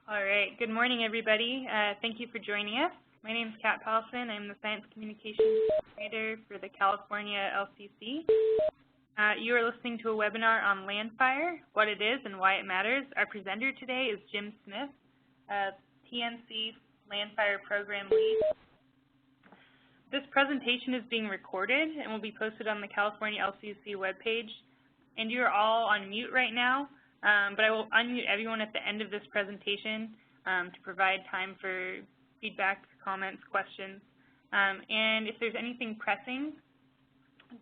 All right. Good morning, everybody. Thank you for joining us. My name is Kat Powelson. I'm the Science Communications Coordinator for the California LCC. You are listening to a webinar on LANDFIRE, what it is and why it matters. Our presenter today is Jim Smith, TNC LANDFIRE Program Lead. This presentation is being recorded and will be posted on the California LCC webpage. And you're all on mute right now. But I will unmute everyone at the end of this presentation to provide time for feedback, comments, questions. And if there's anything pressing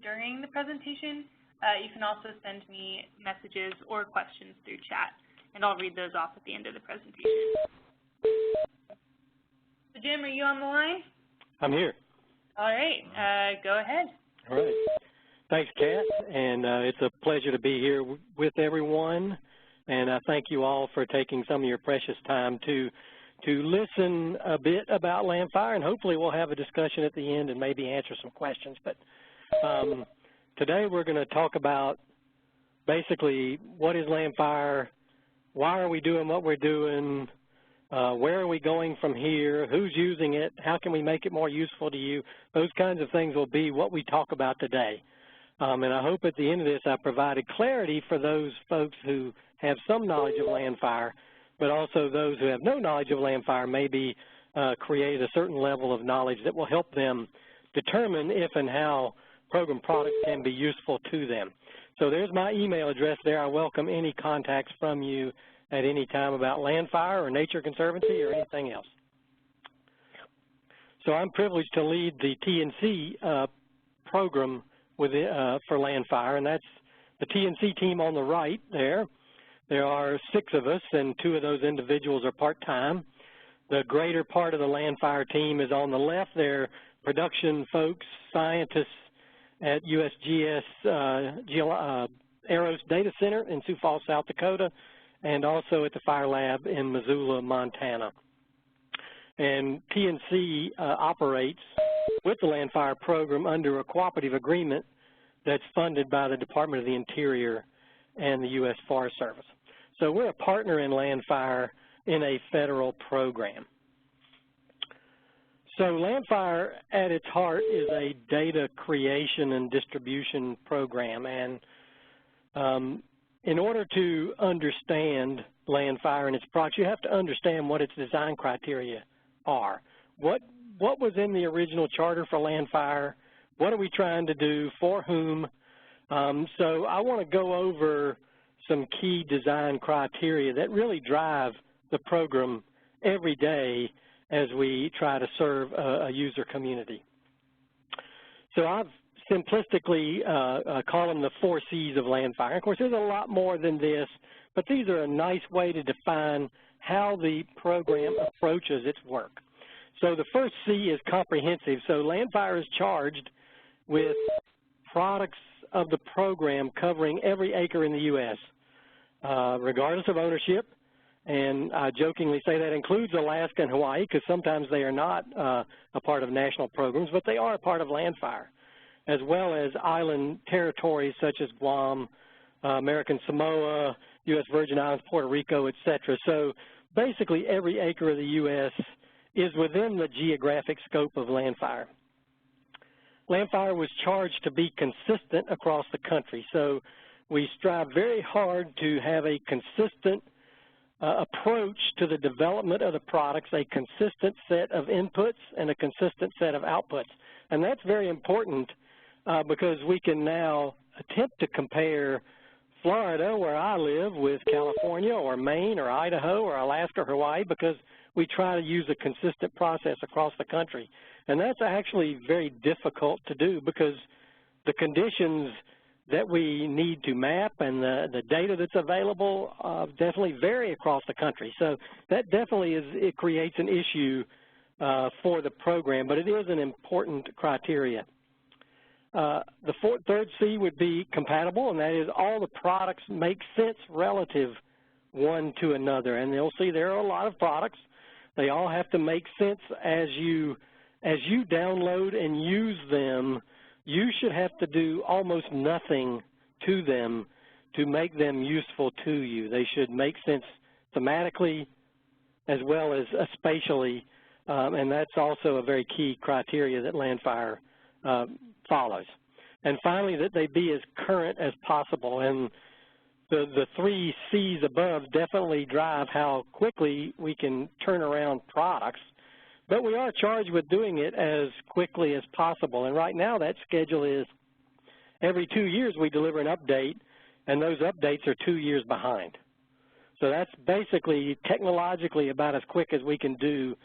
during the presentation, you can also send me messages or questions through chat, and I'll read those off at the end of the presentation. So Jim, are you on the line? I'm here. All right, go ahead. All right. Thanks, Kat, and it's a pleasure to be here with everyone. And I thank you all for taking some of your precious time to listen a bit about LANDFIRE, and hopefully we'll have a discussion at the end and maybe answer some questions. But today we're going to talk about basically what is LANDFIRE, why are we doing what we're doing, where are we going from here, who's using it, how can we make it more useful to you. Those kinds of things will be what we talk about today. And I hope at the end of this I provided clarity for those folks who have some knowledge of LANDFIRE, but also those who have no knowledge of LANDFIRE maybe create a certain level of knowledge that will help them determine if and how program products can be useful to them. So there's my email address there. I welcome any contacts from you at any time about LANDFIRE or Nature Conservancy or anything else. So I'm privileged to lead the TNC program for LANDFIRE, and that's the TNC team on the right there. There are 6 of us, and 2 of those individuals are part-time. The greater part of the LANDFIRE team is on the left. They're production folks, scientists at USGS Aeros Data Center in Sioux Falls, South Dakota, and also at the Fire Lab in Missoula, Montana. And TNC operates with the LANDFIRE program under a cooperative agreement that's funded by the Department of the Interior and the U.S. Forest Service. So we're a partner in LANDFIRE in a federal program. So LANDFIRE at its heart is a data creation and distribution program, and in order to understand LANDFIRE and its products, you have to understand what its design criteria are. What was in the original charter for LANDFIRE? What are we trying to do? For whom? So I want to go over some key design criteria that really drive the program every day as we try to serve a user community. So I've simplistically call them the 4 C's of LANDFIRE. Of course, there's a lot more than this, but these are a nice way to define how the program approaches its work. So the first C is comprehensive. So LANDFIRE is charged with products of the program covering every acre in the U.S., regardless of ownership. And I jokingly say that includes Alaska and Hawaii, because sometimes they are not a part of national programs, but they are a part of LANDFIRE, as well as island territories such as Guam, American Samoa, U.S. Virgin Islands, Puerto Rico, et cetera. So basically every acre of the U.S. is within the geographic scope of LANDFIRE. LANDFIRE was charged to be consistent across the country. So we strive very hard to have a consistent approach to the development of the products, a consistent set of inputs and a consistent set of outputs. And that's very important because we can now attempt to compare Florida, where I live, with California or Maine or Idaho or Alaska or Hawaii, because we try to use a consistent process across the country. And that's actually very difficult to do because the conditions that we need to map and the data that's available definitely vary across the country. So that definitely it creates an issue for the program, but it is an important criteria. The third C would be compatible, and that is all the products make sense relative one to another. And you'll see there are a lot of products. They all have to make sense as you download and use them. You should have to do almost nothing to them to make them useful to you. They should make sense thematically, as well as spatially, and that's also a very key criteria that LANDFIRE follows. And finally, that they be as current as possible. And the 3 C's above definitely drive how quickly we can turn around products, but we are charged with doing it as quickly as possible. And right now that schedule is every 2 years we deliver an update, and those updates are 2 years behind. So that's basically technologically about as quick as we can do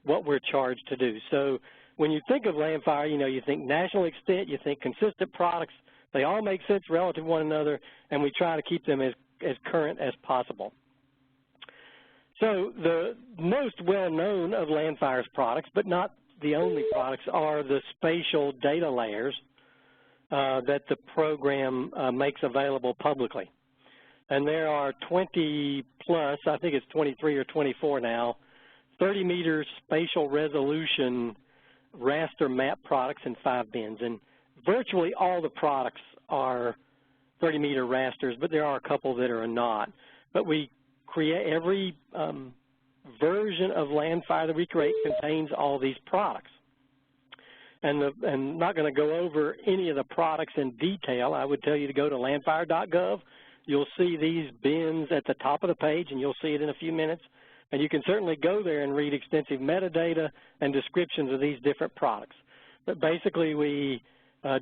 what we're charged to do. So when you think of LANDFIRE, you know, you think national extent, you think consistent products. They all make sense relative to one another, and we try to keep them as current as possible. So the most well-known of LANDFIRE's products, but not the only products, are the spatial data layers that the program makes available publicly. And there are 20 plus, I think it's 23 or 24 now, 30-meter spatial resolution raster map products in 5 bins. And virtually all the products are 30-meter rasters, but there are a couple that are not. But we create every version of LANDFIRE that we create contains all these products. And I'm not going to go over any of the products in detail. I would tell you to go to landfire.gov. You'll see these bins at the top of the page, and you'll see it in a few minutes. And you can certainly go there and read extensive metadata and descriptions of these different products. But basically, we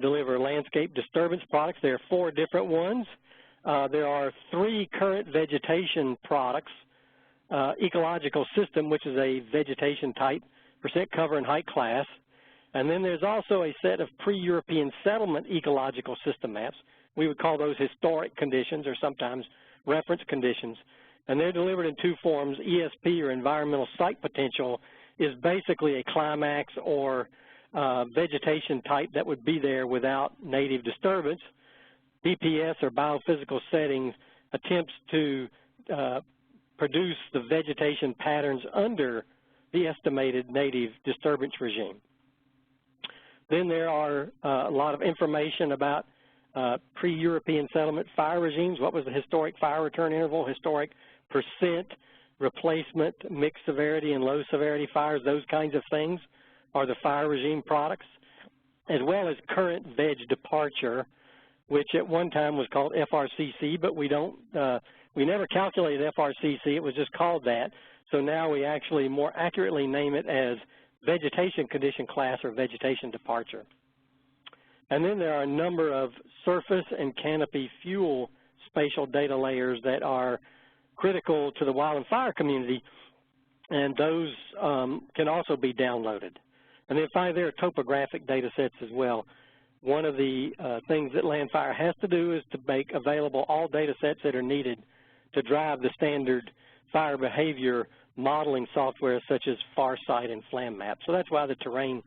deliver landscape disturbance products. There are 4 different ones. There are 3 current vegetation products, ecological system, which is a vegetation type, percent cover and height class. And then there's also a set of pre-European settlement ecological system maps. We would call those historic conditions or sometimes reference conditions. And they're delivered in 2 forms. ESP, or environmental site potential, is basically a climax or vegetation type that would be there without native disturbance. BPS, or biophysical settings, attempts to produce the vegetation patterns under the estimated native disturbance regime. Then there are a lot of information about pre-European settlement fire regimes. What was the historic fire return interval, historic percent replacement, mixed severity and low severity fires, those kinds of things are the fire regime products, as well as current veg departure, which at one time was called FRCC, but we never calculated FRCC, it was just called that. So now we actually more accurately name it as vegetation condition class or vegetation departure. And then there are a number of surface and canopy fuel spatial data layers that are critical to the wild and fire community, and those can also be downloaded. And then finally, there are topographic data sets as well. One of the things that LANDFIRE has to do is to make available all data sets that are needed to drive the standard fire behavior modeling software such as FarSight and FlamMap. So that's why the terrain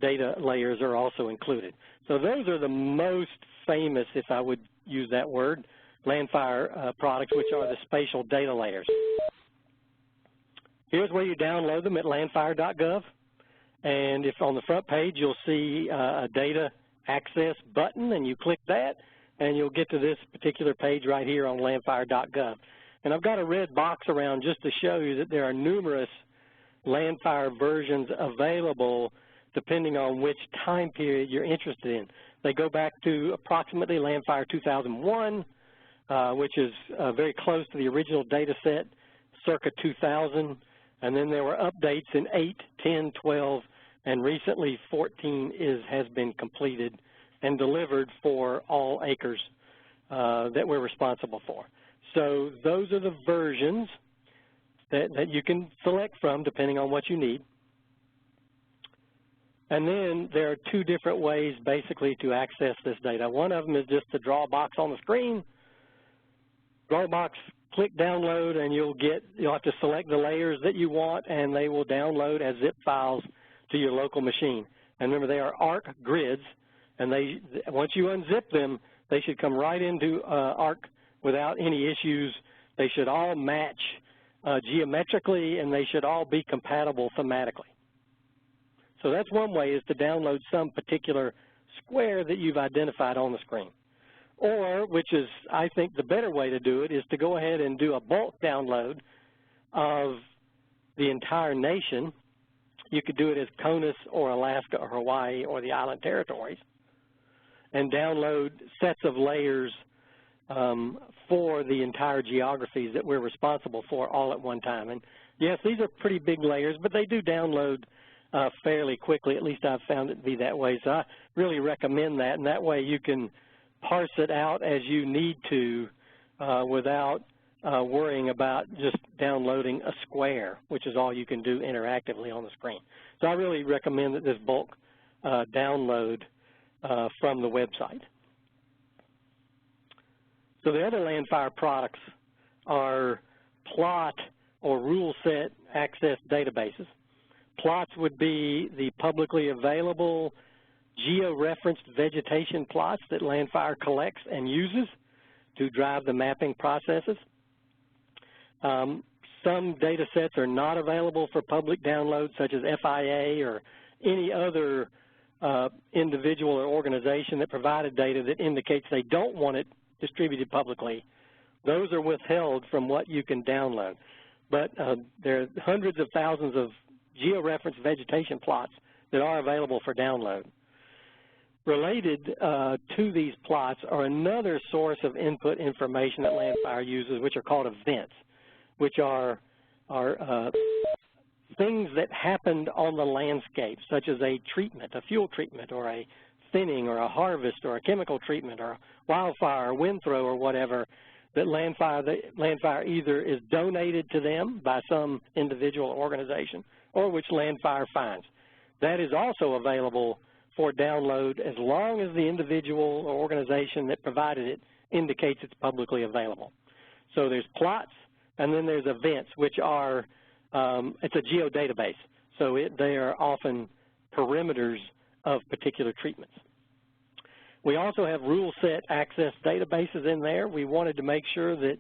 data layers are also included. So those are the most famous, if I would use that word, LANDFIRE products, which are the spatial data layers. Here's where you download them at landfire.gov. And if on the front page you'll see a data access button, and you click that, and you'll get to this particular page right here on landfire.gov. And I've got a red box around just to show you that there are numerous LANDFIRE versions available depending on which time period you're interested in. They go back to approximately LANDFIRE 2001, which is very close to the original data set, circa 2000. And then there were updates in 8, 10, 12, and recently 14 has been completed and delivered for all acres that we're responsible for. So those are the versions that you can select from depending on what you need. And then there are 2 different ways basically to access this data. One of them is just to draw a box on the screen, draw a box, click download, and you'll have to select the layers that you want, and they will download as zip files to your local machine. And remember, they are ARC grids, and once you unzip them, they should come right into ARC without any issues. They should all match geometrically, and they should all be compatible thematically. So that's one way, is to download some particular square that you've identified on the screen. Or, which is, I think, the better way to do it, is to go ahead and do a bulk download of the entire nation, you could do it as CONUS or Alaska or Hawaii or the island territories, and download sets of layers for the entire geographies that we're responsible for all at one time. And yes, these are pretty big layers, but they do download fairly quickly. At least I've found it to be that way. So I really recommend that, and that way you can parse it out as you need to without worrying about just downloading a square, which is all you can do interactively on the screen. So I really recommend that this bulk download from the website. So the other LANDFIRE products are plot or rule set access databases. Plots would be the publicly available geo-referenced vegetation plots that LANDFIRE collects and uses to drive the mapping processes. Some data sets are not available for public download, such as FIA or any other individual or organization that provided data that indicates they don't want it distributed publicly. Those are withheld from what you can download. But there are hundreds of thousands of geo-referenced vegetation plots that are available for download. Related to these plots are another source of input information that LANDFIRE uses, which are called events, which are things that happened on the landscape, such as a treatment, a fuel treatment, or a thinning, or a harvest, or a chemical treatment, or a wildfire, or wind throw, or whatever, that LANDFIRE either is donated to them by some individual organization, or which LANDFIRE finds. That is also available for download as long as the individual or organization that provided it indicates it's publicly available. So there's plots, and then there's events, which are, it's a geodatabase. So they are often perimeters of particular treatments. We also have rule set access databases in there. We wanted to make sure that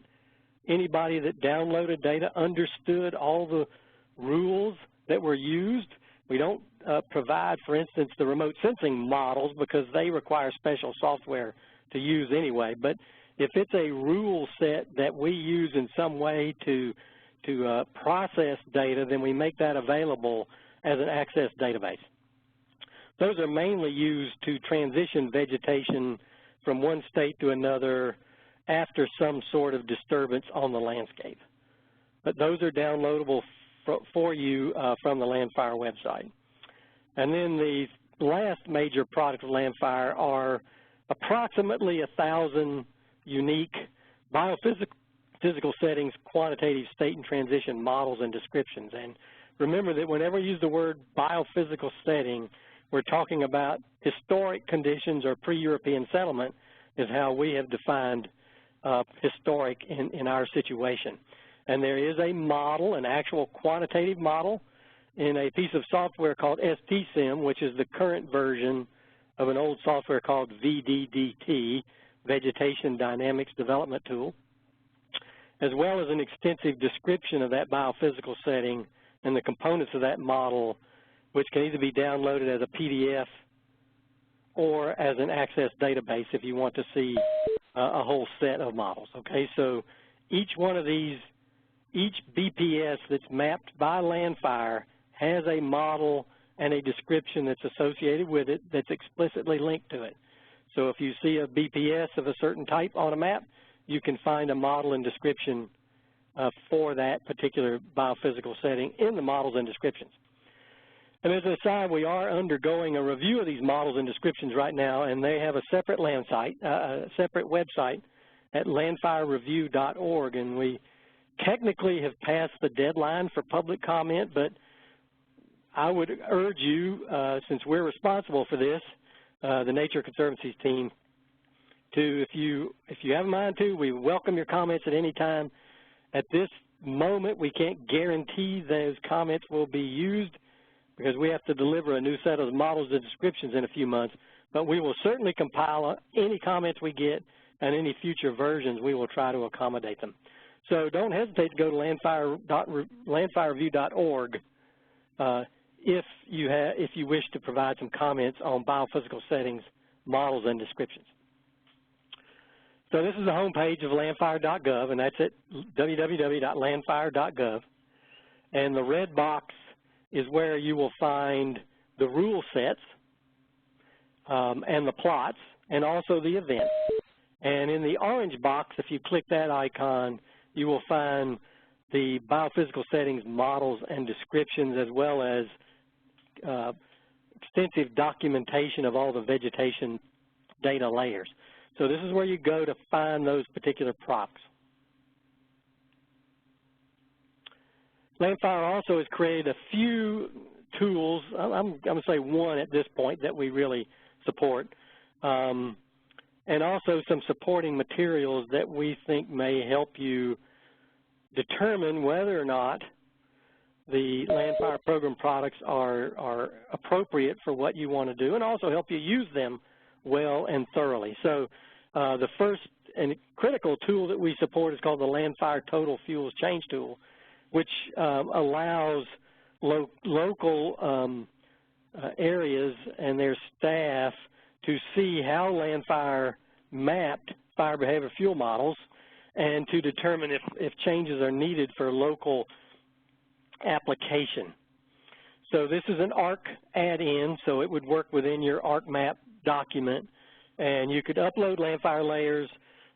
anybody that downloaded data understood all the rules that were used. We don't provide, for instance, the remote sensing models because they require special software to use anyway. But if it's a rule set that we use in some way to process data, then we make that available as an access database. Those are mainly used to transition vegetation from one state to another after some sort of disturbance on the landscape. But those are downloadable for you from the LANDFIRE website. And then the last major product of LANDFIRE are approximately 1,000 unique biophysical settings, quantitative state and transition models and descriptions. And remember that whenever we use the word biophysical setting, we're talking about historic conditions or pre-European settlement is how we have defined historic in our situation. And there is a model, an actual quantitative model, in a piece of software called STSIM, which is the current version of an old software called VDDT, Vegetation Dynamics Development Tool, as well as an extensive description of that biophysical setting and the components of that model, which can either be downloaded as a PDF or as an access database if you want to see a whole set of models. Okay, so each one of these, each BPS that's mapped by LANDFIRE has a model and a description that's associated with it that's explicitly linked to it. So if you see a BPS of a certain type on a map, you can find a model and description for that particular biophysical setting in the models and descriptions. And as an aside, we are undergoing a review of these models and descriptions right now, and they have a separate separate website at landfirereview.org, and we technically have passed the deadline for public comment, but I would urge you, since we're responsible for this, the Nature Conservancy's team, to, if you have a mind to, we welcome your comments at any time. At this moment, we can't guarantee those comments will be used because we have to deliver a new set of models and descriptions in a few months, but we will certainly compile any comments we get, and any future versions we will try to accommodate them. So don't hesitate to go to landfirereview.org if you wish to provide some comments on biophysical settings, models, and descriptions. So this is the home page of landfire.gov, and that's at www.landfire.gov. and the red box is where you will find the rule sets and the plots, and also the events. And in the orange box, if you click that icon, you will find the biophysical settings, models, and descriptions, as well as extensive documentation of all the vegetation data layers. So this is where you go to find those particular props. LANDFIRE also has created a few tools, I'm going to say one at this point, that we really support, and also some supporting materials that we think may help you determine whether or not the LANDFIRE program products are appropriate for what you want to do, and also help you use them well and thoroughly. So the first and critical tool that we support is called the LANDFIRE Total Fuels Change Tool, which allows local areas and their staff to see how LANDFIRE mapped fire behavior fuel models and to determine if changes are needed for local application. So this is an ARC add-in, so it would work within your ArcMap document, and you could upload LANDFIRE layers,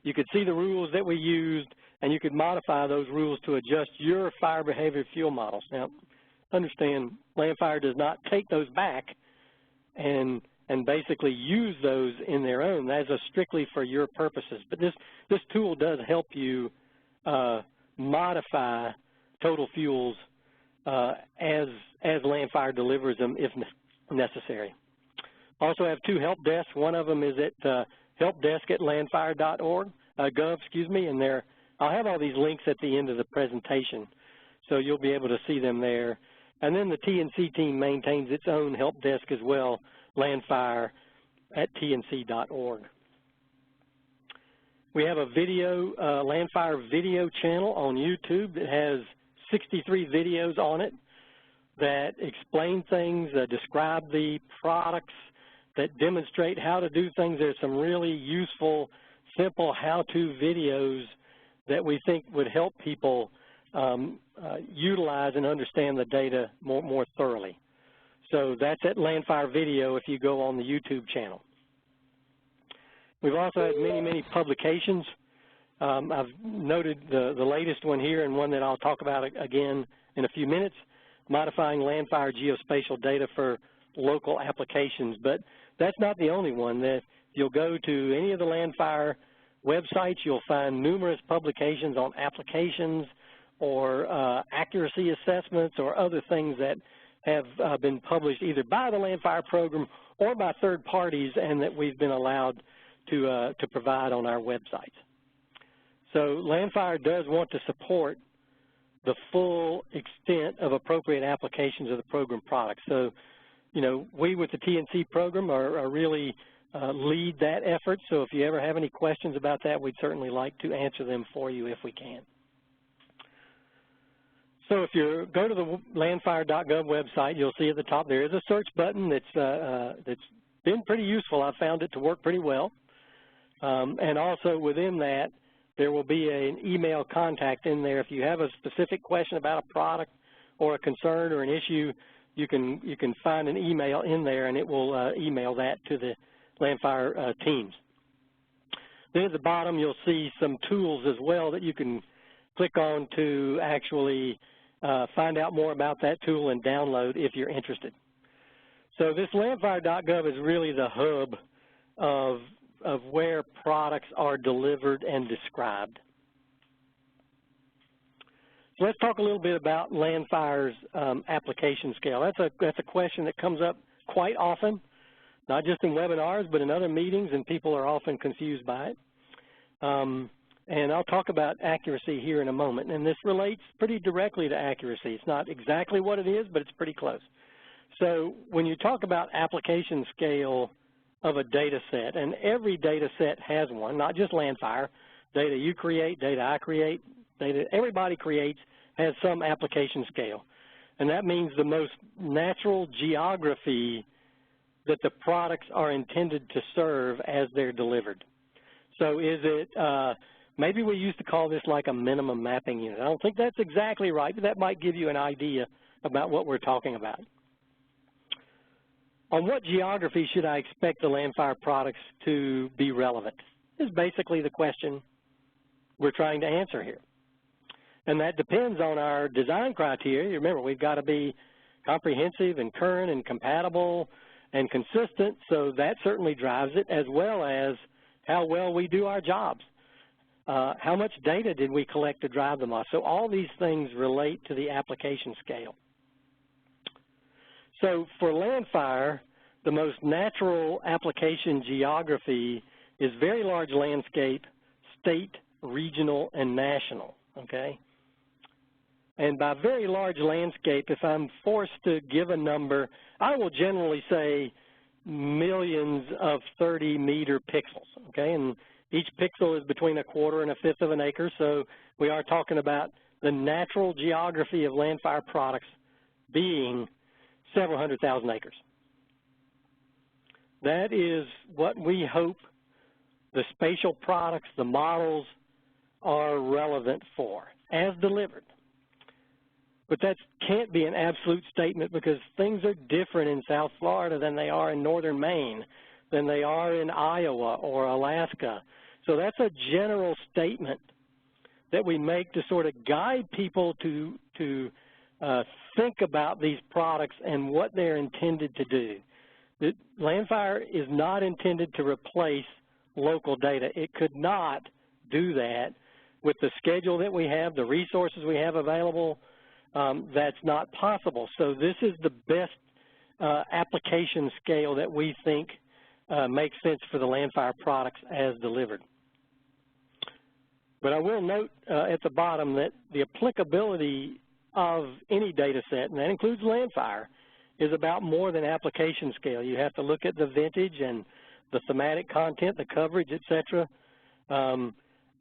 you could see the rules that we used, and you could modify those rules to adjust your fire behavior fuel models. Now, understand, LANDFIRE does not take those back and basically use those in their own. That is strictly for your purposes. But this tool does help you modify total fuels as LANDFIRE delivers them if necessary. Also have two help desks. One of them is at helpdesk@landfire.org, gov, and there I'll have all these links at the end of the presentation, so you'll be able to see them there. And then the TNC team maintains its own help desk as well, LANDFIRE at tnc.org. We have a video, LANDFIRE video channel on YouTube that has 63 videos on it that explain things, describe the products, that demonstrate how to do things. There's some really useful, simple how-to videos that we think would help people utilize and understand the data more thoroughly. So that's at LANDFIRE Video if you go on the YouTube channel. We've also had many publications. I've noted the latest one here and one that I'll talk about again in a few minutes, modifying LANDFIRE geospatial data for local applications. But that's not the only one. That you'll go to any of the LANDFIRE websites, you'll find numerous publications on applications or accuracy assessments or other things that have been published either by the LANDFIRE program or by third parties and that we've been allowed to provide on our websites. So LANDFIRE does want to support the full extent of appropriate applications of the program products. So, you know, we with the TNC program are really lead that effort. So if you ever have any questions about that, we'd certainly like to answer them for you if we can. So if you go to the landfire.gov website, you'll see at the top there is a search button that's been pretty useful. I've found it to work pretty well. And also within that, there will be an email contact in there. If you have a specific question about a product or a concern or an issue, you can find an email in there, and it will email that to the LANDFIRE teams. Then at the bottom, you'll see some tools as well that you can click on to actually find out more about that tool and download if you're interested. So this landfire.gov is really the hub of where products are delivered and described. So let's talk a little bit about LANDFIRE's application scale. That's a question that comes up quite often, not just in webinars, but in other meetings, and people are often confused by it. And I'll talk about accuracy here in a moment, and this relates pretty directly to accuracy. It's not exactly what it is, but it's pretty close. So when you talk about application scale of a data set, and every data set has one, not just LANDFIRE, data you create, data I create, data everybody creates, has some application scale. And that means the most natural geography that the products are intended to serve as they're delivered. So is it Maybe we used to call this like a minimum mapping unit. I don't think that's exactly right, but that might give you an idea about what we're talking about. On what geography should I expect the LANDFIRE products to be relevant? Is basically the question we're trying to answer here. And that depends on our design criteria. Remember, we've got to be comprehensive and current and compatible and consistent, so that certainly drives it, as well as how well we do our jobs. How much data did we collect to drive them off? So all these things relate to the application scale. So for LANDFIRE, the most natural application geography is very large landscape, state, regional, and national, okay? And by very large landscape, if I'm forced to give a number, I will generally say millions of 30-meter pixels, okay? And each pixel is between 1/4 and 1/5 of an acre, so we are talking about the natural geography of LANDFIRE products being several 100,000 acres. That is what we hope the spatial products, the models, are relevant for, as delivered. But that can't be an absolute statement because things are different in South Florida than they are in northern Maine, than they are in Iowa or Alaska. So that's a general statement that we make to sort of guide people to think about these products and what they're intended to do. LANDFIRE is not intended to replace local data. It could not do that with the schedule that we have, the resources we have available. That's not possible. So this is the best application scale that we think makes sense for the LANDFIRE products as delivered. But I will note at the bottom that the applicability of any data set, and that includes LANDFIRE, is about more than application scale. You have to look at the vintage and the thematic content, the coverage, et cetera.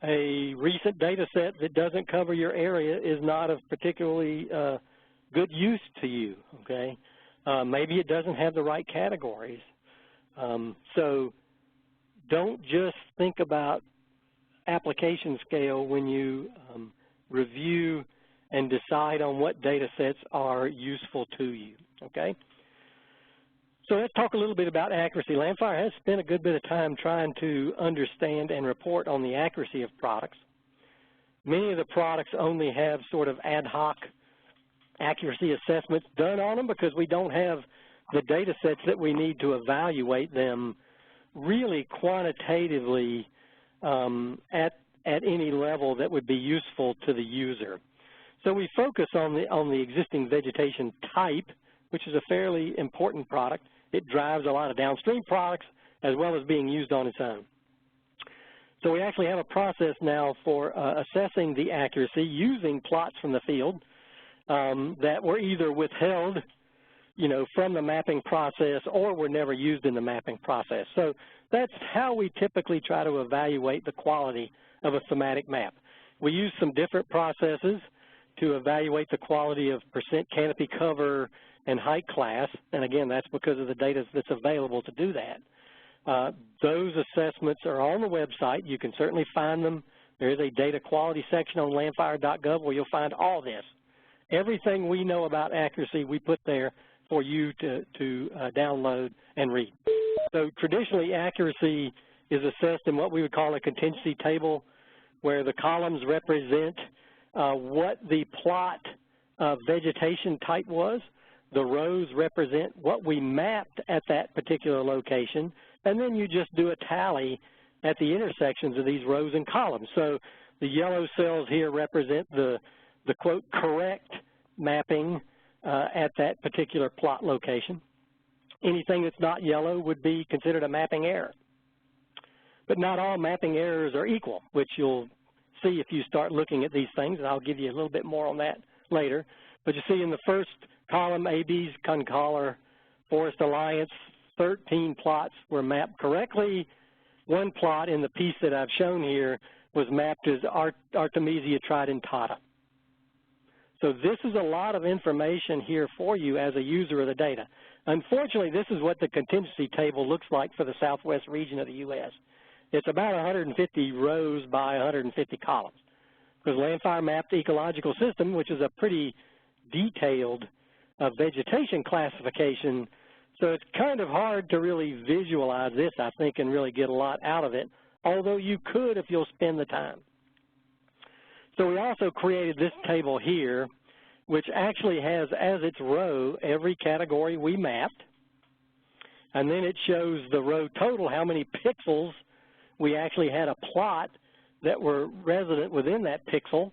A recent data set that doesn't cover your area is not of particularly good use to you, okay? Maybe it doesn't have the right categories. So don't just think about application scale when you review and decide on what data sets are useful to you, okay? So let's talk a little bit about accuracy. LANDFIRE has spent a good bit of time trying to understand and report on the accuracy of products. Many of the products only have sort of ad hoc accuracy assessments done on them because we don't have the data sets that we need to evaluate them really quantitatively at any level that would be useful to the user. So we focus on the existing vegetation type, which is a fairly important product. It drives a lot of downstream products as well as being used on its own. So we actually have a process now for assessing the accuracy using plots from the field that were either withheld, from the mapping process or were never used in the mapping process. So that's how we typically try to evaluate the quality of a thematic map. We use some different processes to evaluate the quality of percent canopy cover and height class, and again, that's because of the data that's available to do that. Those assessments are on the website. You can certainly find them. There is a data quality section on landfire.gov where you'll find all this. Everything we know about accuracy we put there for you to download and read. So traditionally, accuracy is assessed in what we would call a contingency table, where the columns represent what the plot vegetation type was. The rows represent what we mapped at that particular location, and then you just do a tally at the intersections of these rows and columns. So the yellow cells here represent the quote, correct mapping at that particular plot location. Anything that's not yellow would be considered a mapping error. But not all mapping errors are equal, which you'll see if you start looking at these things, and I'll give you a little bit more on that later. But you see in the first column, AB's Concolor Forest Alliance, 13 plots were mapped correctly. One plot in the piece that I've shown here was mapped as Artemisia tridentata. So this is a lot of information here for you as a user of the data. Unfortunately, this is what the contingency table looks like for the southwest region of the U.S. It's about 150 rows by 150 columns, because LANDFIRE mapped ecological system, which is a pretty detailed vegetation classification, so it's kind of hard to really visualize this, I think, and really get a lot out of it, although you could if you'll spend the time. So we also created this table here, which actually has as its row every category we mapped, and then it shows the row total, how many pixels we actually had a plot that were resident within that pixel,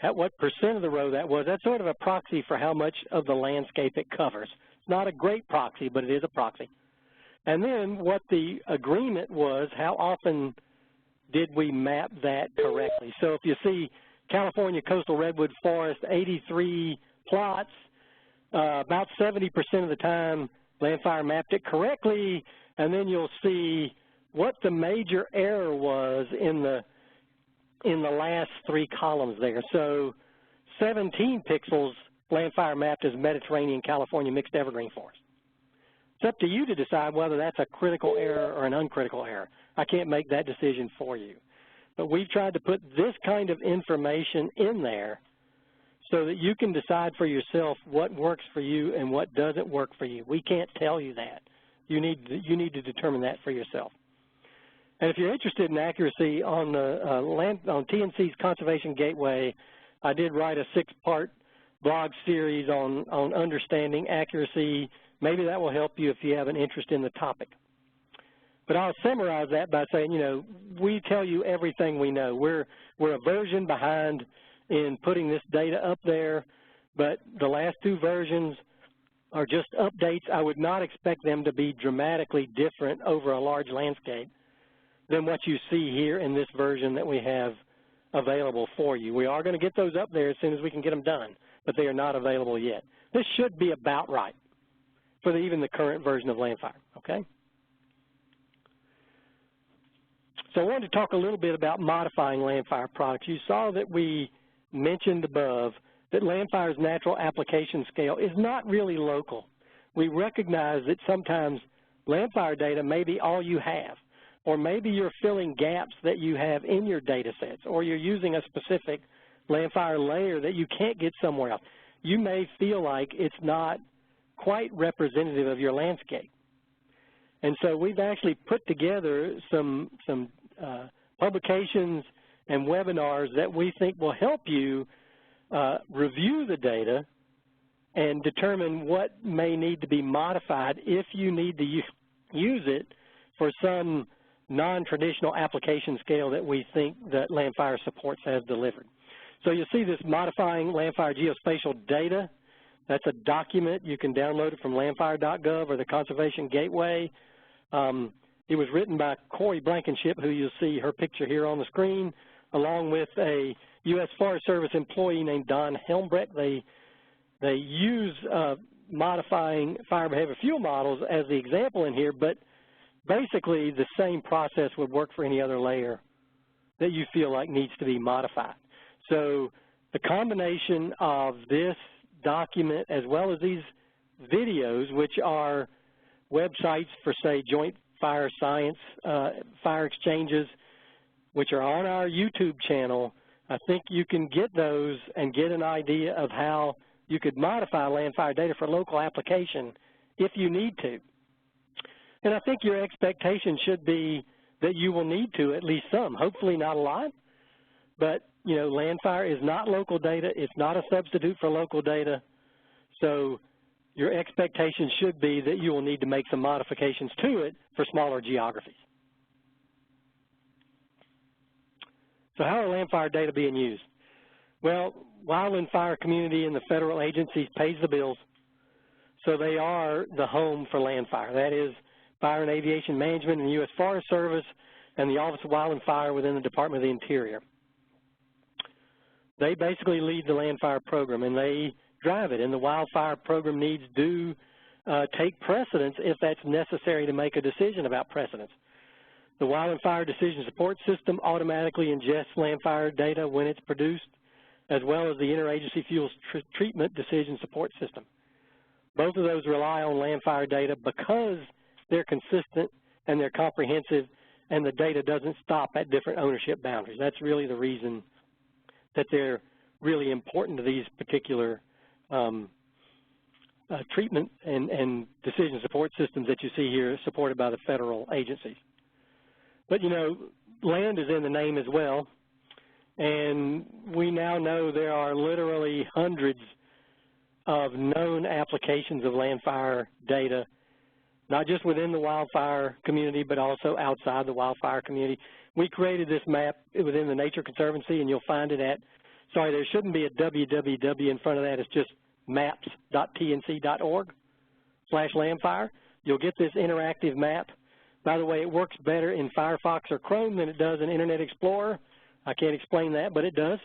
at what percent of the row that was. That's sort of a proxy for how much of the landscape it covers. It's not a great proxy, but it is a proxy. And then what the agreement was, how often did we map that correctly. So if you see California coastal redwood forest, 83 plots, about 70% of the time LANDFIRE mapped it correctly, and then you'll see what the major error was in the last 3 columns there. So 17 pixels LANDFIRE mapped as Mediterranean California mixed evergreen forest. It's up to you to decide whether that's a critical error or an uncritical error. I can't make that decision for you. But we've tried to put this kind of information in there so that you can decide for yourself what works for you and what doesn't work for you. We can't tell you that. You need to determine that for yourself. And if you're interested in accuracy on the on TNC's Conservation Gateway, I did write a 6-part blog series on understanding accuracy. Maybe that will help you if you have an interest in the topic. But I'll summarize that by saying, you know, we tell you everything we know. We're a version behind in putting this data up there, but the last 2 versions are just updates. I would not expect them to be dramatically different over a large landscape than what you see here in this version that we have available for you. We are going to get those up there as soon as we can get them done, but they are not available yet. This should be about right for even the current version of LANDFIRE, okay? So I wanted to talk a little bit about modifying LANDFIRE products. You saw that we mentioned above that LANDFIRE's natural application scale is not really local. We recognize that sometimes LANDFIRE data may be all you have, or maybe you're filling gaps that you have in your data sets, or you're using a specific LANDFIRE layer that you can't get somewhere else. You may feel like it's not quite representative of your landscape. And so we've actually put together some publications and webinars that we think will help you review the data and determine what may need to be modified if you need to use it for some non-traditional application scale that we think that LANDFIRE supports as delivered. So you'll see this modifying LANDFIRE geospatial data. That's a document. You can download it from landfire.gov or the Conservation Gateway. It was written by Corey Blankenship, who you'll see her picture here on the screen, along with a U.S. Forest Service employee named Don Helmbrecht. They use modifying fire behavior fuel models as the example in here, but basically the same process would work for any other layer that you feel like needs to be modified. So the combination of this document as well as these videos, which are websites for, say, joint fire science, fire exchanges, which are on our YouTube channel, I think you can get those and get an idea of how you could modify LANDFIRE data for local application if you need to. And I think your expectation should be that you will need to at least some, hopefully not a lot, but you know, LANDFIRE is not local data. It's not a substitute for local data. So your expectation should be that you will need to make some modifications to it for smaller geographies. So how are LANDFIRE data being used? Well, wildland fire community and the federal agencies pays the bills, so they are the home for LANDFIRE. That is Fire and Aviation Management in the U.S. Forest Service and the Office of Wildland Fire within the Department of the Interior. They basically lead the LANDFIRE program, and they drive it, and the wildfire program needs do take precedence if that's necessary to make a decision about precedence. The Wildland Fire Decision Support System automatically ingests LANDFIRE data when it's produced, as well as the Interagency Fuels Treatment Decision Support System. Both of those rely on LANDFIRE data because they're consistent and they're comprehensive, and the data doesn't stop at different ownership boundaries. That's really the reason that they're really important to these particular treatment and decision support systems that you see here supported by the federal agencies. But, you know, land is in the name as well, and we now know there are literally hundreds of known applications of LANDFIRE data, not just within the wildfire community, but also outside the wildfire community. We created this map within the Nature Conservancy, and you'll find it at, sorry, there shouldn't be a www in front of that. It's just maps.tnc.org/LANDFIRE. You'll get this interactive map. By the way, it works better in Firefox or Chrome than it does in Internet Explorer. I can't explain that, but it does.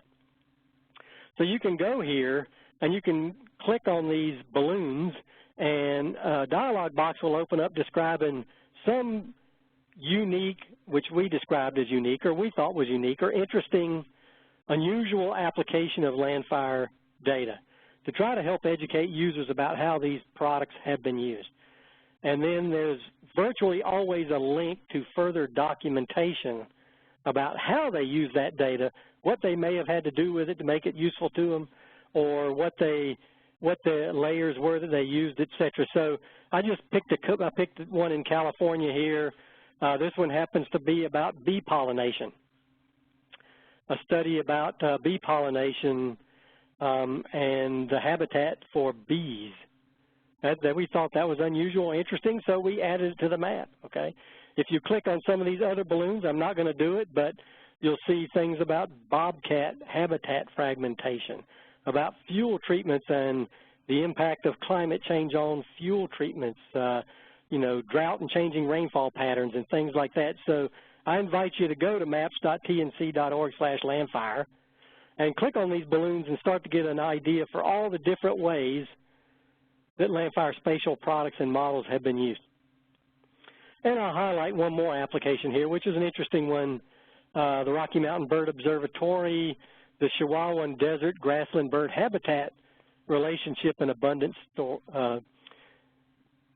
So you can go here, and you can click on these balloons, and a dialog box will open up describing some unique, which we described as unique, or we thought was unique, or interesting, unusual application of LANDFIRE data to try to help educate users about how these products have been used. And then there's virtually always a link to further documentation about how they use that data, what they may have had to do with it to make it useful to them, or what the layers were that they used, et cetera. So I just picked one in California here. This one happens to be about bee pollination, a study about bee pollination and the habitat for bees. That we thought that was unusual and interesting, so we added it to the map, okay? If you click on some of these other balloons, I'm not going to do it, but you'll see things about bobcat habitat fragmentation, about fuel treatments and the impact of climate change on fuel treatments, you know, drought and changing rainfall patterns and things like that. So I invite you to go to maps.tnc.org/LANDFIRE and click on these balloons and start to get an idea for all the different ways that LANDFIRE spatial products and models have been used. And I'll highlight one more application here, which is an interesting one, the Rocky Mountain Bird Observatory, the Chihuahuan Desert Grassland Bird Habitat Relationship and Abundance.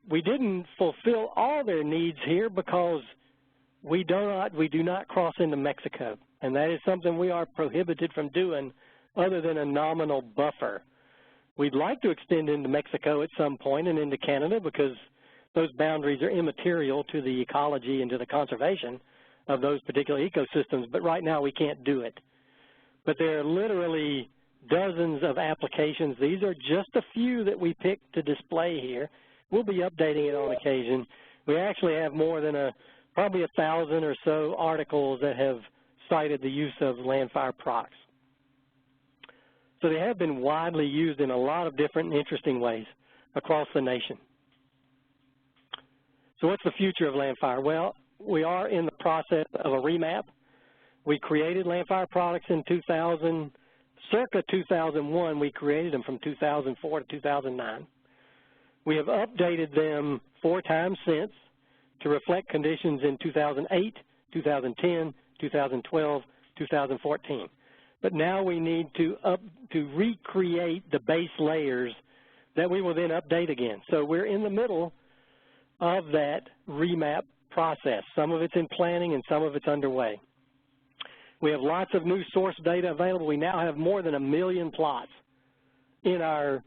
We didn't fulfill all their needs here because we do not cross into Mexico, and that is something we are prohibited from doing other than a nominal buffer. We'd like to extend into Mexico at some point and into Canada because those boundaries are immaterial to the ecology and to the conservation of those particular ecosystems, but right now we can't do it. But there are literally dozens of applications. These are just a few that we picked to display here. We'll be updating it on occasion. We actually have more than probably 1,000 or so articles that have cited the use of LANDFIRE products. So they have been widely used in a lot of different and interesting ways across the nation. So what's the future of LANDFIRE? Well, we are in the process of a remap. We created LANDFIRE products in circa 2001. We created them from 2004 to 2009. We have updated them 4 times since to reflect conditions in 2008, 2010, 2012, 2014. But now we need to recreate the base layers that we will then update again. So we're in the middle of that remap process. Some of it's in planning and some of it's underway. We have lots of new source data available. We now have more than 1 million plots in our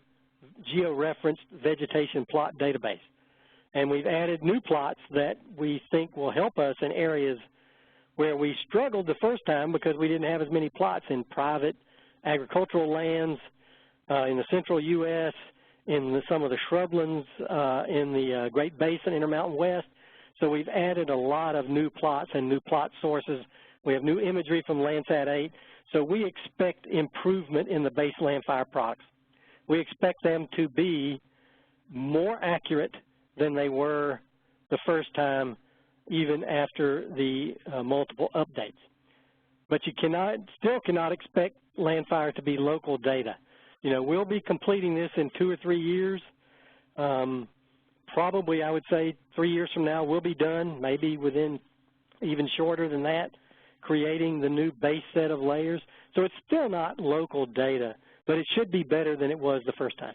georeferenced vegetation plot database. And we've added new plots that we think will help us in areas where we struggled the first time because we didn't have as many plots in private agricultural lands, in the central U.S., in some of the shrublands, in the Great Basin, Intermountain West. So we've added a lot of new plots and new plot sources. We have new imagery from Landsat 8. So we expect improvement in the base LANDFIRE products. We expect them to be more accurate than they were the first time, even after the multiple updates. But you still cannot expect LANDFIRE to be local data. You know, we'll be completing this in 2 or 3 years. Probably, I would say, 3 years from now, we'll be done, maybe within even shorter than that, creating the new base set of layers. So it's still not local data, but it should be better than it was the first time.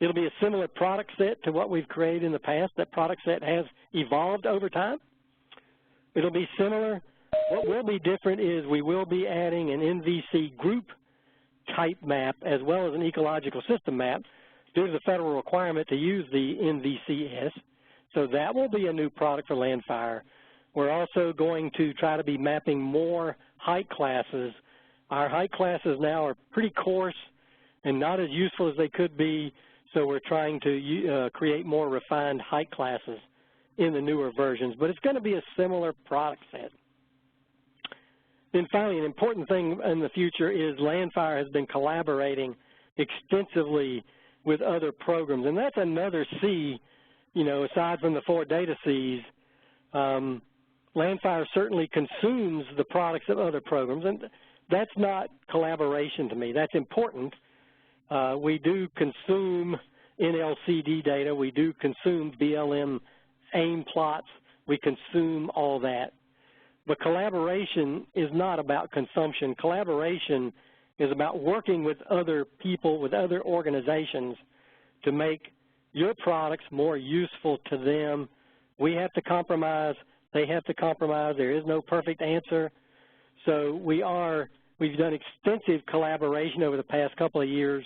It'll be a similar product set to what we've created in the past. That product set has evolved over time. It'll be similar. What will be different is we will be adding an NVC group type map as well as an ecological system map due to the federal requirement to use the NVCS. So that will be a new product for LANDFIRE. We're also going to try to be mapping more height classes. Our height classes now are pretty coarse and not as useful as they could be, so we're trying to create more refined height classes in the newer versions. But it's going to be a similar product set. Then finally, an important thing in the future is LANDFIRE has been collaborating extensively with other programs, and that's another C, you know, aside from the 4 data Cs. LANDFIRE certainly consumes the products of other programs, and that's not collaboration to me. That's important. We do consume NLCD data. We do consume BLM AIM plots. We consume all that. But collaboration is not about consumption. Collaboration is about working with other people, with other organizations to make your products more useful to them. We have to compromise. They have to compromise. There is no perfect answer. So we've done extensive collaboration over the past couple of years.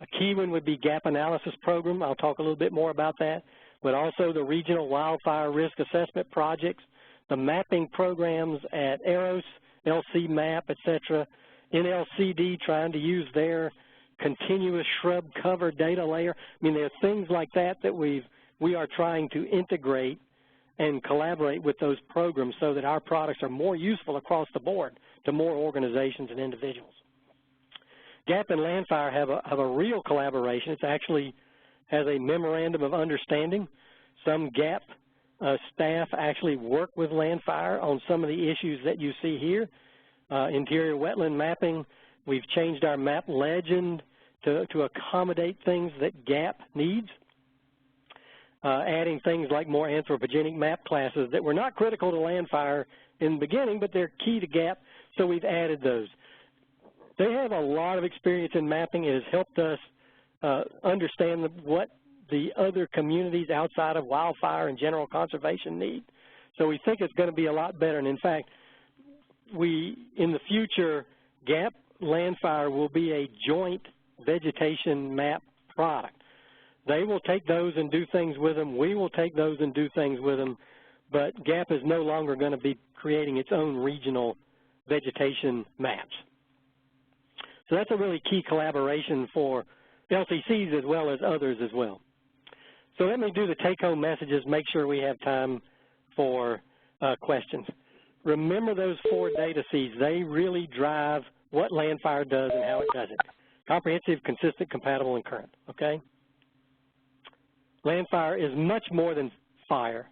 A key one would be gap analysis program. I'll talk a little bit more about that. But also the regional wildfire risk assessment projects, the mapping programs at AROS, LC Map, etc. NLCD trying to use their continuous shrub cover data layer. I mean, there are things like that that we are trying to integrate and collaborate with those programs so that our products are more useful across the board to more organizations and individuals. GAP and LANDFIRE have a real collaboration. It actually has a memorandum of understanding. Some GAP staff actually work with LANDFIRE on some of the issues that you see here. Interior wetland mapping, we've changed our map legend to accommodate things that GAP needs. Adding things like more anthropogenic map classes that were not critical to LANDFIRE in the beginning, but they're key to GAP, so we've added those. They have a lot of experience in mapping. It has helped us understand what the other communities outside of wildfire and general conservation need. So we think it's going to be a lot better. And in fact, in the future, GAP LANDFIRE will be a joint vegetation map product. They will take those and do things with them. We will take those and do things with them. But GAP is no longer going to be creating its own regional vegetation maps. So that's a really key collaboration for LCCs as well as others as well. So let me do the take-home messages, make sure we have time for questions. Remember those 4 data Cs. They really drive what LANDFIRE does and how it does it. Comprehensive, consistent, compatible, and current, okay? LANDFIRE is much more than fire.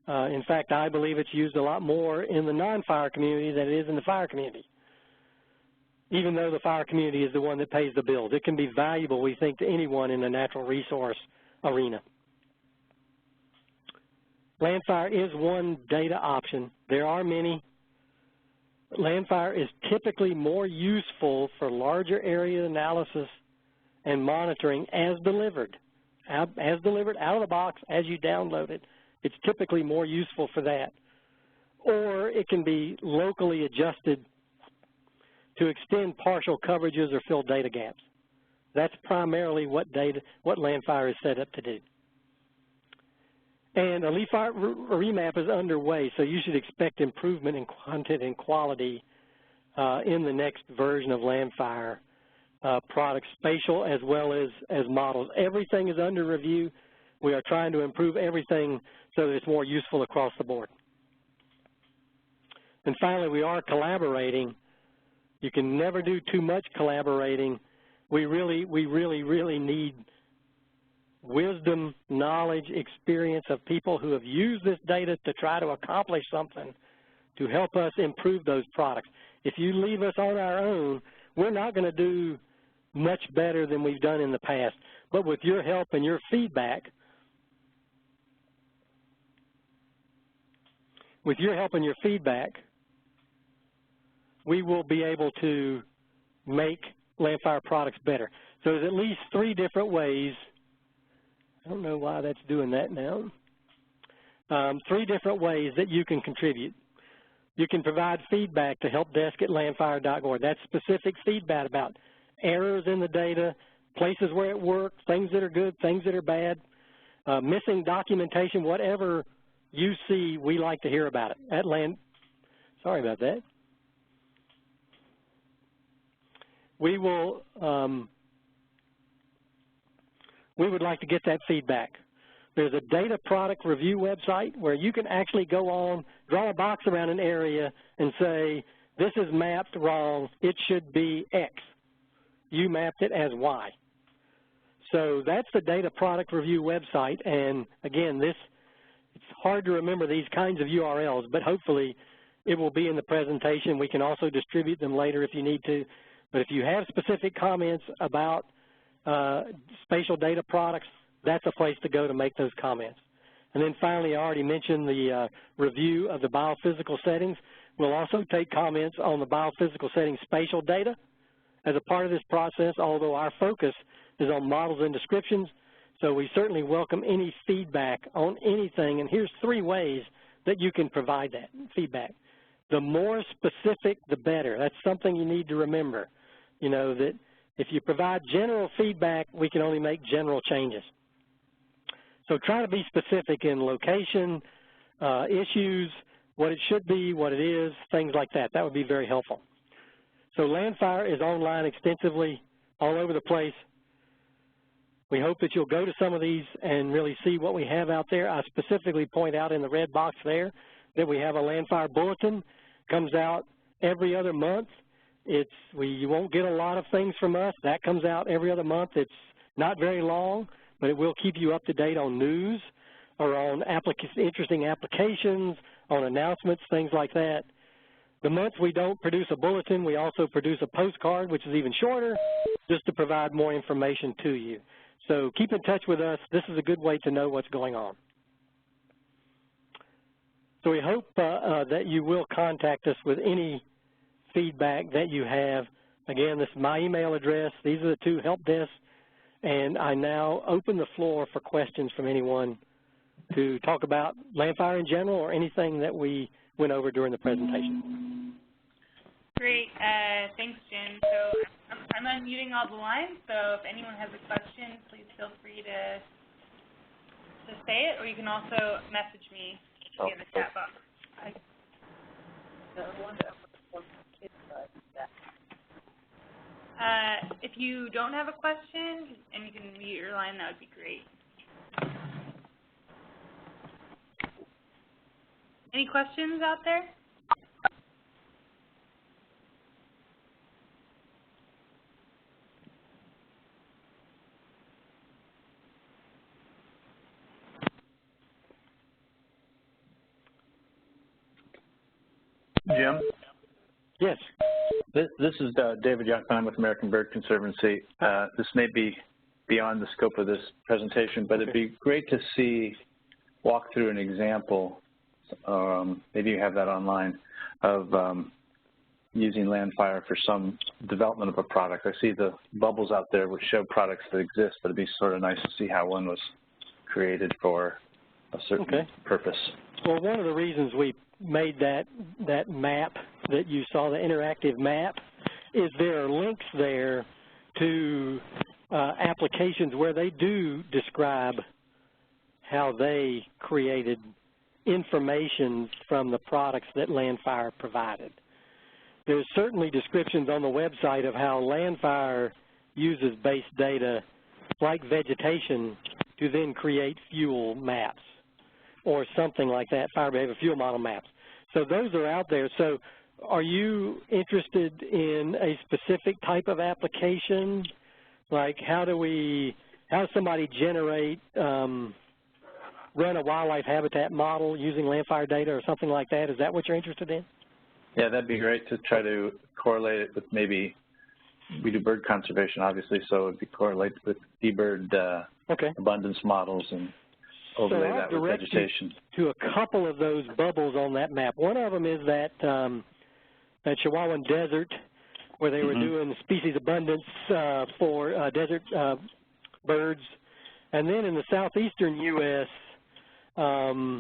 In fact, I believe it's used a lot more in the non-fire community than it is in the fire community, even though the fire community is the one that pays the bills. It can be valuable, we think, to anyone in the natural resource arena. LANDFIRE is one data option. There are many. LANDFIRE is typically more useful for larger area analysis and monitoring as delivered. As delivered out of the box, as you download it, it's typically more useful for that. Or it can be locally adjusted to extend partial coverages or fill data gaps. That's primarily what LANDFIRE is set up to do. And a LANDFIRE remap is underway, so you should expect improvement in content and quality in the next version of LANDFIRE products, spatial as well as models. Everything is under review. We are trying to improve everything so that it's more useful across the board. And finally, we are collaborating. You can never do too much collaborating. We really need wisdom, knowledge, experience of people who have used this data to try to accomplish something to help us improve those products. If you leave us on our own, we're not going to do much better than we've done in the past. But with your help and your feedback, we will be able to make LANDFIRE products better. So there's at least 3 different ways. I don't know why that's doing that now. 3 different ways that you can contribute. You can provide feedback to helpdesk@landfire.org. That's specific feedback about errors in the data, places where it works, things that are good, things that are bad, missing documentation, whatever you see, we like to hear about it. Sorry about that. We will, we would like to get that feedback. There's a data product review website where you can actually go on, draw a box around an area and say, this is mapped wrong, it should be X. You mapped it as Y. So that's the data product review website, and again, it's hard to remember these kinds of URLs, but hopefully it will be in the presentation. We can also distribute them later if you need to. But if you have specific comments about spatial data products, that's a place to go to make those comments. And then finally, I already mentioned the review of the biophysical settings. We'll also take comments on the biophysical settings spatial data as a part of this process, although our focus is on models and descriptions. So we certainly welcome any feedback on anything. And here's 3 ways that you can provide that feedback. The more specific, the better. That's something you need to remember. You know, that if you provide general feedback, we can only make general changes. So try to be specific in location, issues, what it should be, what it is, things like that. That would be very helpful. So LANDFIRE is online extensively all over the place. We hope that you'll go to some of these and really see what we have out there. I specifically point out in the red box there that we have a LANDFIRE bulletin. Comes out every other month. You won't get a lot of things from us. That comes out every other month. It's not very long, but it will keep you up to date on news or on interesting applications, on announcements, things like that. The month we don't produce a bulletin, we also produce a postcard, which is even shorter, just to provide more information to you. So keep in touch with us. This is a good way to know what's going on. So we hope that you will contact us with any feedback that you have. Again, this is my email address. These are the 2 help desks. And I now open the floor for questions from anyone to talk about LANDFIRE in general or anything that we went over during the presentation. Great. Thanks, Jim. So I'm unmuting all the lines, so if anyone has a question, please feel free to say it, or you can also message me via the chat box. If you don't have a question and you can mute your line, that would be great. Any questions out there? Jim? Yes. This is David Youngman with American Bird Conservancy. This may be beyond the scope of this presentation, but it'd be great to walk through an example, maybe you have that online, of using LANDFIRE for some development of a product. I see the bubbles out there which show products that exist, but it'd be sort of nice to see how one was created for a certain purpose. Well, one of the reasons we made that map that you saw, the interactive map, is there are links there to applications where they do describe how they created information from the products that LANDFIRE provided. There's certainly descriptions on the website of how LANDFIRE uses base data like vegetation to then create fuel maps or something like that, fire behavior fuel model maps. So those are out there. So are you interested in a specific type of application? Like how does somebody generate, run a wildlife habitat model using LANDFIRE data or something like that? Is that what you're interested in? Yeah, that'd be great to try to correlate it with maybe, we do bird conservation obviously, so it'd be correlated with eBird abundance models and overlay that with vegetation. To a couple of those bubbles on that map. One of them is that Chihuahuan Desert where they were doing species abundance for desert birds. And then in the southeastern U.S., I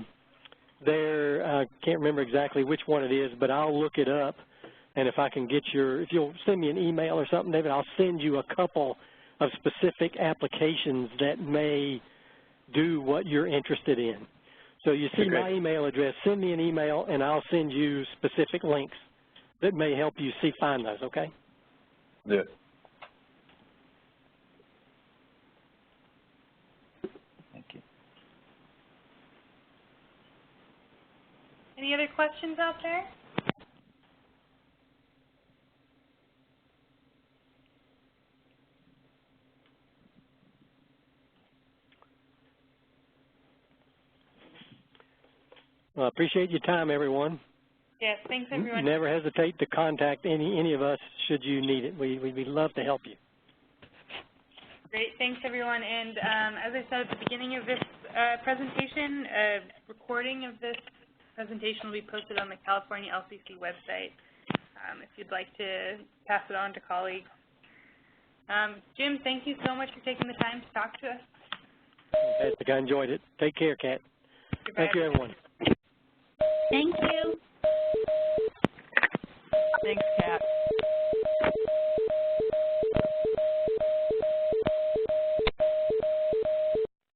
can't remember exactly which one it is, but I'll look it up. And if I can get if you'll send me an email or something, David, I'll send you a couple of specific applications that may do what you're interested in. So you see my email address, send me an email, and I'll send you specific links that may help you find those, okay? Yeah. Thank you. Any other questions out there? Well, I appreciate your time, everyone. Yes, thanks, everyone. Never hesitate to contact any of us should you need it. We'd love to help you. Great, thanks, everyone. And as I said at the beginning of this presentation, a recording of this presentation will be posted on the California LCC website if you'd like to pass it on to colleagues. Jim, thank you so much for taking the time to talk to us. I enjoyed it. Take care, Kat. Goodbye. Thank you, everyone. Thank you.